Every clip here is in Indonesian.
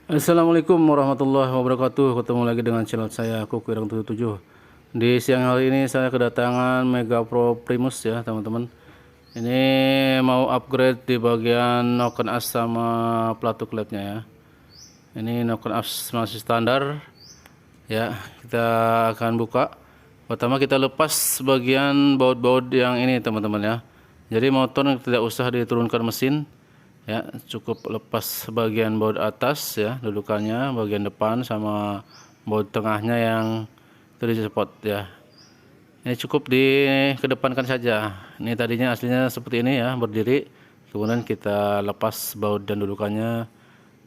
Assalamualaikum warahmatullahi wabarakatuh. Ketemu lagi dengan channel saya Kukwirang 77. Di siang hari ini saya kedatangan Mega Pro Primus ya teman-teman. Ini mau upgrade di bagian noken as sama pelatu klepnya ya. Ini noken as masih standar ya. Kita akan buka. Pertama kita lepas bagian baut-baut yang ini teman-teman ya. Jadi motor tidak usah diturunkan mesin ya, cukup lepas bagian baut atas ya, dudukannya bagian depan sama baut tengahnya yang terisi support ya. Ini cukup dikedepankan saja. Ini tadinya aslinya seperti ini ya, berdiri, kemudian kita lepas baut dan dudukannya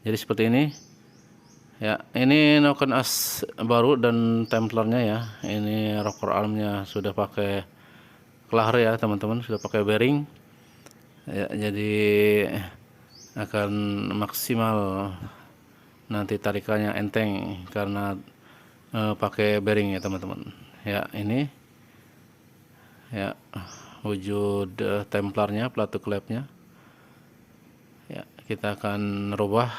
jadi seperti ini ya. Ini noken as baru dan templernya ya. Ini rocker armnya sudah pakai kelahar ya teman-teman, sudah pakai bearing ya, jadi akan maksimal nanti tarikannya enteng karena pakai bearing ya teman-teman ya. Ini ya wujud templarnya, pelatu klepnya ya. Kita akan rubah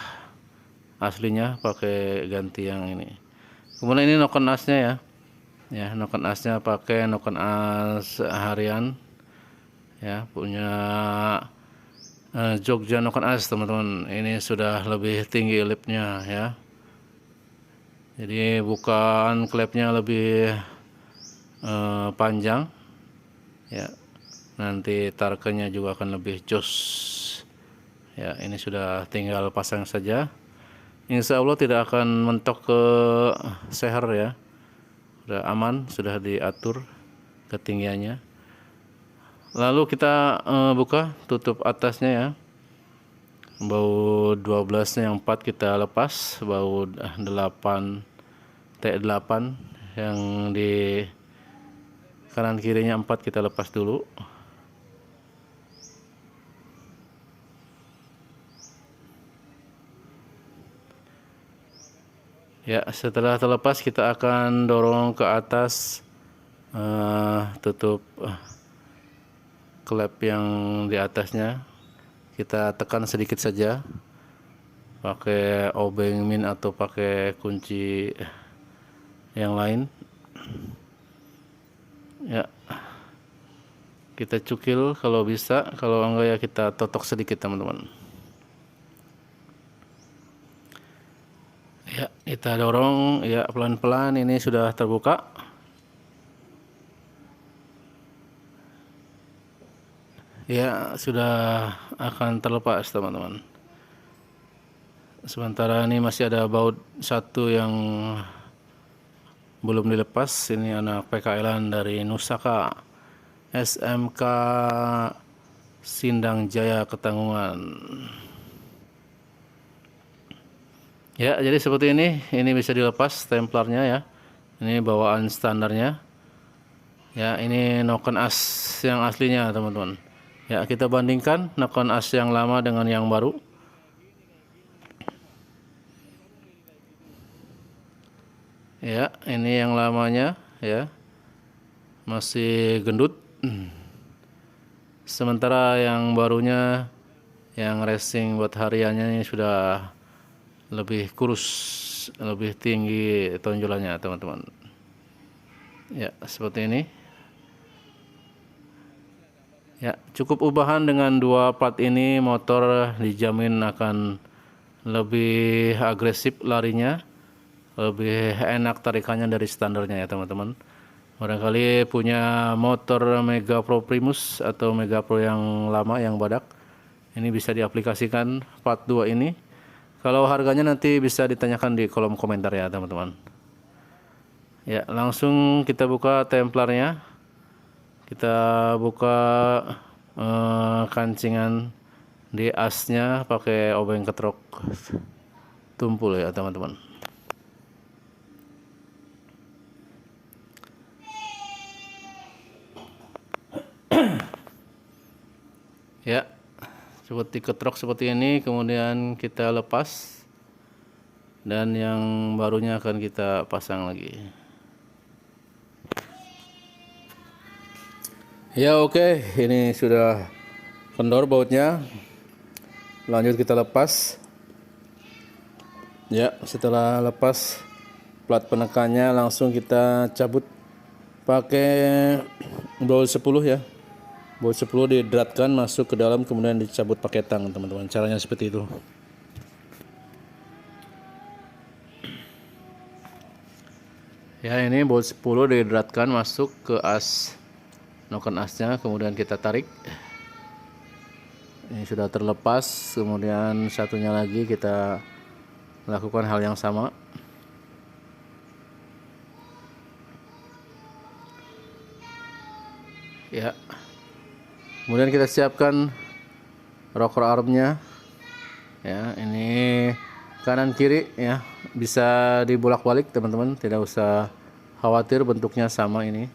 aslinya pakai ganti yang ini. Kemudian ini noken asnya ya, noken asnya pakai noken as harian ya, punya Jogja noken as teman-teman. Ini sudah lebih tinggi lipnya ya, jadi bukan klepnya lebih panjang ya, nanti tarkenya juga akan lebih jos ya. Ini sudah tinggal pasang saja, insya Allah tidak akan mentok ke seher ya, sudah aman, sudah diatur ketinggiannya. Lalu kita buka tutup atasnya ya. Baut 12 nya yang 4 kita lepas, baut 8 T8 yang di kanan kirinya 4 kita lepas dulu ya. Setelah terlepas kita akan dorong ke atas tutup klep yang di atasnya, kita tekan sedikit saja pakai obeng min atau pakai kunci yang lain ya. Kita cukil kalau bisa, kalau enggak ya kita totok sedikit teman-teman ya. Kita dorong ya pelan-pelan. Ini sudah terbuka ya, sudah akan terlepas teman-teman. Sementara ini masih ada baut satu yang belum dilepas. Ini anak PKL dari Nusaka SMK Sindang Jaya Ketanggungan ya. Jadi seperti ini bisa dilepas templarnya ya. Ini bawaan standarnya ya. Ini noken as yang aslinya teman-teman ya. Kita bandingkan noken as yang lama dengan yang baru ya. Ini yang lamanya ya, masih gendut, sementara yang barunya yang racing buat hariannya ini sudah lebih kurus, lebih tinggi tonjolannya teman-teman ya. Seperti ini ya. Cukup ubahan dengan dua part ini, motor dijamin akan lebih agresif larinya, lebih enak tarikannya dari standarnya ya teman-teman. Barangkali punya motor Mega Pro Primus atau Mega Pro yang lama yang badak, ini bisa diaplikasikan part 2 ini. Kalau harganya nanti bisa ditanyakan di kolom komentar ya teman-teman ya. Langsung kita buka templarnya, kita buka kancingan di asnya pakai obeng ketrok tumpul ya teman-teman ya. Seperti ketrok seperti ini, kemudian kita lepas dan yang barunya akan kita pasang lagi ya. Oke, ini sudah kendor bautnya. Lanjut kita lepas Ya, setelah lepas plat penekannya langsung kita cabut pakai baut 10 ya. Baut 10 didratkan masuk ke dalam, kemudian dicabut pakai tang, teman-teman. Caranya seperti itu. Ya, ini baut 10 didratkan masuk ke as noken asnya, kemudian kita tarik. Ini sudah terlepas, kemudian satunya lagi kita lakukan hal yang sama. Ya, kemudian kita siapkan rocker armnya. Ya, ini kanan kiri ya, bisa dibolak-balik teman-teman, tidak usah khawatir, bentuknya sama ini.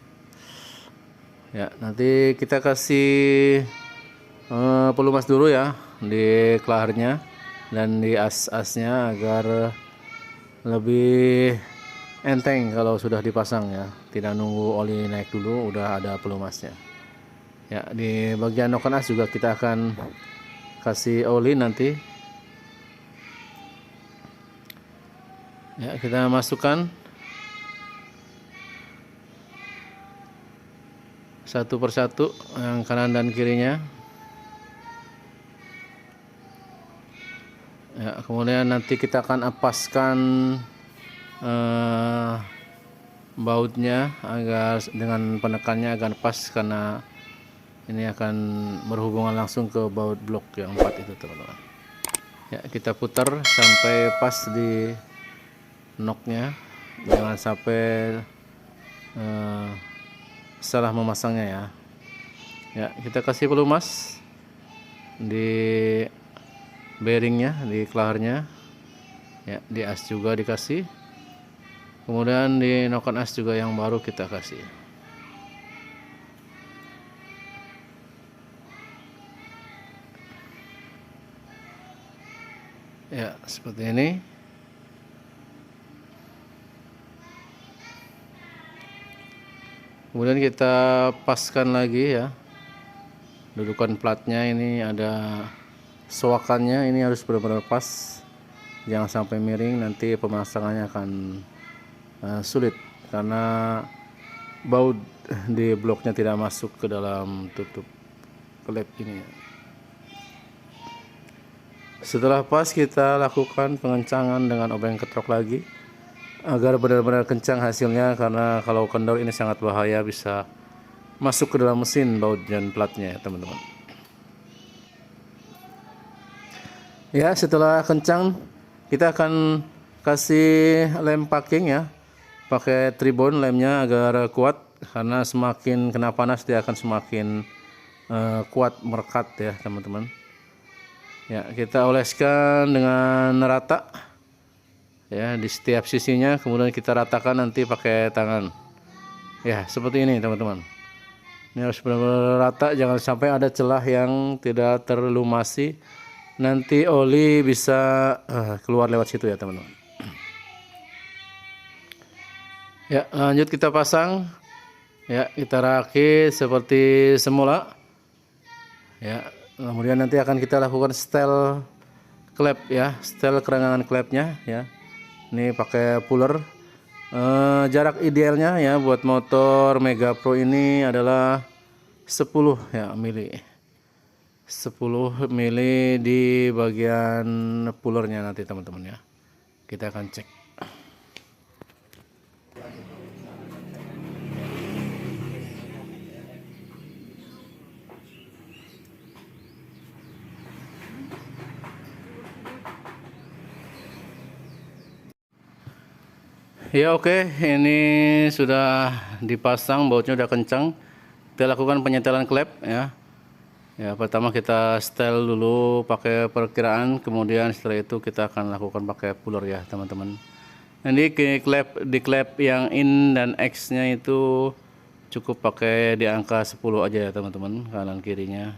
Ya, nanti kita kasih pelumas dulu ya di klaharnya dan di as-asnya agar lebih enteng kalau sudah dipasang ya, tidak nunggu oli naik dulu, udah ada pelumasnya. Ya, di bagian noken as juga kita akan kasih oli nanti. Ya, kita masukkan satu persatu yang kanan dan kirinya. Ya, kemudian nanti kita akan apaskan bautnya agar dengan penekannya agar pas, karena ini akan berhubungan langsung ke baut blok yang 4 itu teman-teman. Ya, kita putar sampai pas di knocknya, jangan sampai salah memasangnya ya. Ya, kita kasih pelumas di bearingnya, di klaharnya ya, di as juga dikasih, kemudian di noken as juga yang baru kita kasih. Ya, seperti ini. Kemudian kita paskan lagi ya, dudukan platnya. Ini ada soakannya, ini harus benar-benar pas, jangan sampai miring, nanti pemasangannya akan sulit karena baut di bloknya tidak masuk ke dalam tutup klep ini. Setelah pas, kita lakukan pengencangan dengan obeng ketrok lagi agar benar-benar kencang hasilnya, karena kalau kendor ini sangat bahaya, bisa masuk ke dalam mesin baut dan platnya ya teman-teman. Ya, setelah kencang kita akan kasih lem packing ya, pakai tribon lemnya agar kuat, karena semakin kena panas dia akan semakin kuat merekat ya teman-teman. Ya, kita oleskan dengan rata ya di setiap sisinya, kemudian kita ratakan nanti pakai tangan ya, seperti ini teman-teman. Ini harus benar-benar rata, jangan sampai ada celah yang tidak terlumasi, nanti oli bisa keluar lewat situ ya teman-teman. Ya, lanjut kita pasang ya, kita rakit seperti semula ya. Kemudian nanti akan kita lakukan setel klep ya, setel kerenggangan klepnya ya. Ini pakai puller. Jarak idealnya ya buat motor Mega Pro ini adalah 10 ya mili. 10 mili di bagian pullernya nanti teman-teman ya. Kita akan cek. Ya, oke, ini sudah dipasang, bautnya udah kencang. Kita lakukan penyetelan klep ya. Ya, pertama kita setel dulu pakai perkiraan, kemudian setelah itu kita akan lakukan pakai puller ya teman-teman. Nanti di klep yang in dan X-nya itu cukup pakai di angka 10 aja ya teman-teman, kanan kirinya.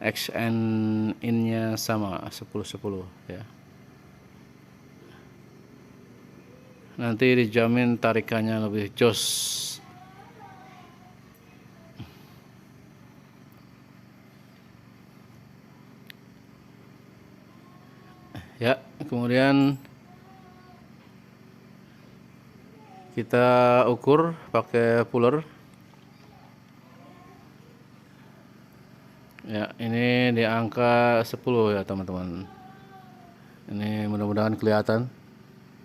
X and in-nya sama 10-10 ya. Nanti dijamin tarikannya lebih jos. Ya, kemudian Kita ukur pakai puller. Ya, ini di angka 10 ya teman-teman. Ini mudah-mudahan kelihatan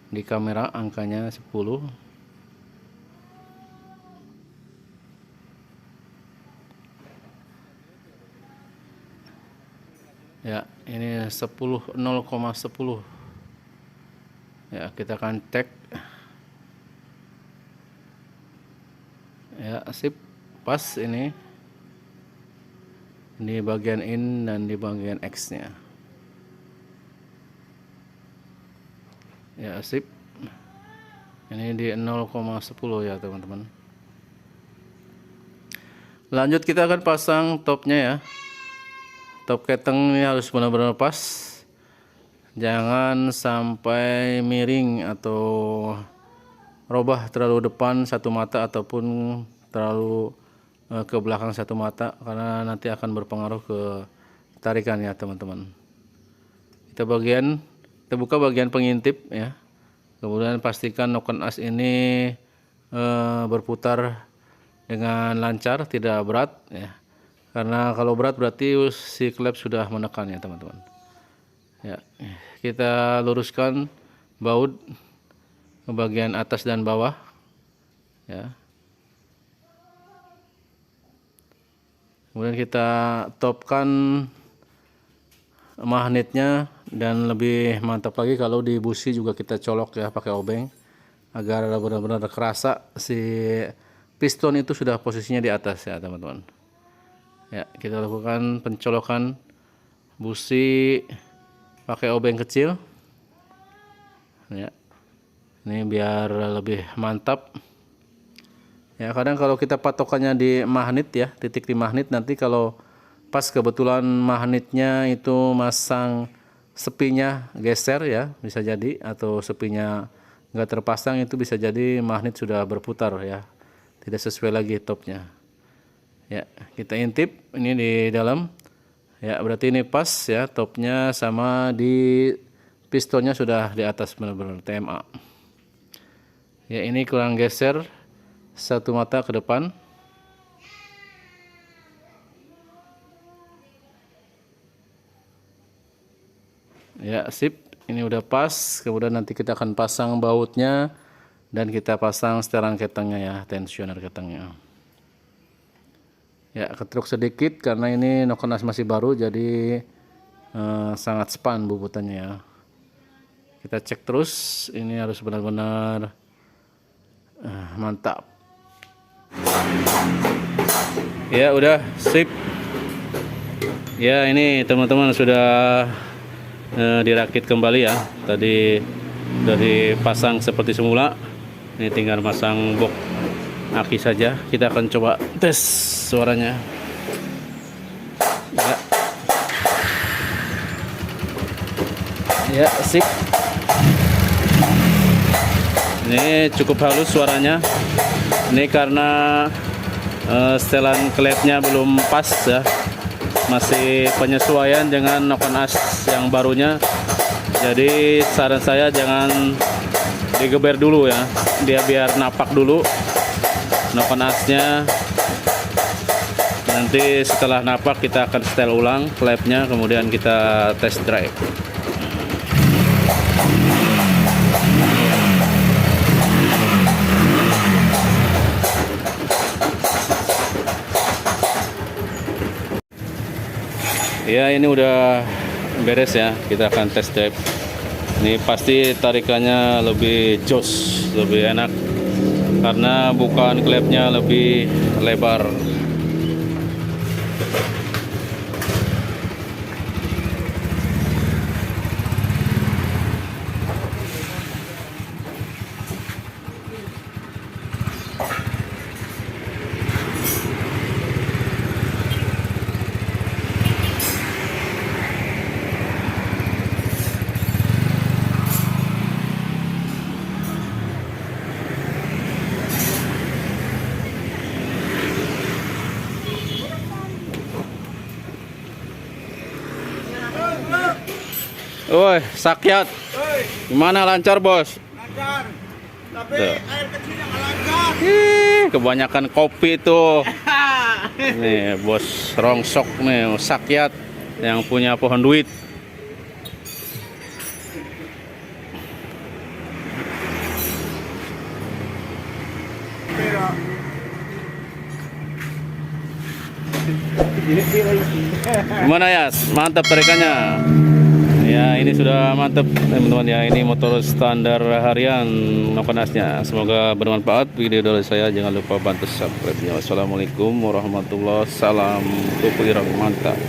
di kamera angkanya 10. Ya, ini 10, 0,10. Ya, kita akan cek. Ya, sip, pas ini di bagian in dan di bagian X nya. Ya, sip, ini di 0,10 ya teman-teman. Lanjut kita akan pasang topnya ya. Top keteng ini harus benar-benar pas, jangan sampai miring atau robah terlalu depan satu mata ataupun terlalu ke belakang satu mata, karena nanti akan berpengaruh ke tarikan ya teman-teman. Kita buka bagian pengintip ya, kemudian pastikan noken as ini berputar dengan lancar, tidak berat ya, karena kalau berat berarti si klep sudah menekan ya teman-teman. Ya, kita luruskan baut ke bagian atas dan bawah ya. Kemudian kita topkan magnetnya, dan lebih mantap lagi kalau di busi juga kita colok ya pakai obeng agar benar-benar kerasa si piston itu sudah posisinya di atas ya teman-teman. Ya, kita lakukan pencolokan busi pakai obeng kecil ya. Ini biar lebih mantap ya. Kadang kalau kita patokannya di magnet ya, titik di magnet, nanti kalau pas kebetulan magnetnya itu masang sepinya geser ya, bisa jadi, atau sepinya nggak terpasang, itu bisa jadi magnet sudah berputar ya, tidak sesuai lagi topnya ya. Kita intip ini di dalam ya, berarti ini pas ya, topnya sama di pistonnya sudah di atas benar-benar TMA. Ya, ini kurang geser satu mata ke depan. Ya, sip. Ini udah pas. Kemudian nanti kita akan pasang bautnya dan kita pasang setelan ketengnya ya, tensioner ketengnya. Ya, ketruk sedikit karena ini noken as masih baru, jadi sangat span bubutannya ya. Kita cek terus, ini harus benar-benar mantap ya. Udah sip ya. Ini teman-teman sudah dirakit kembali ya, tadi dari pasang seperti semula. Ini tinggal masang box aki saja. Kita akan coba tes suaranya ya. Ya, sip. Ini cukup halus suaranya. Ini karena setelan klepnya belum pas ya, masih penyesuaian dengan noken as yang barunya. Jadi saran saya jangan digeber dulu ya, dia biar napak dulu noken asnya. Nanti setelah napak kita akan setel ulang klepnya, kemudian kita test drive. Ya, ini udah beres ya, kita akan test drive. Ini pasti tarikannya lebih jos, lebih enak karena bukan klepnya lebih lebar. Woi, Sakyat. Gimana, lancar, Bos? Lancar. Tuh. Ih, kebanyakan kopi tuh. Nih bos rongsok nih, sakyat yang punya pohon duit. Gimana ya? Mantap tarikannya. Ya ini sudah mantap teman-teman ya. Ini motor standar harian panasnya. Semoga bermanfaat video dari saya. Jangan lupa bantu subscribe-nya. Wassalamualaikum warahmatullahi wabarakatuh. Salam Kuku Ireng mantap.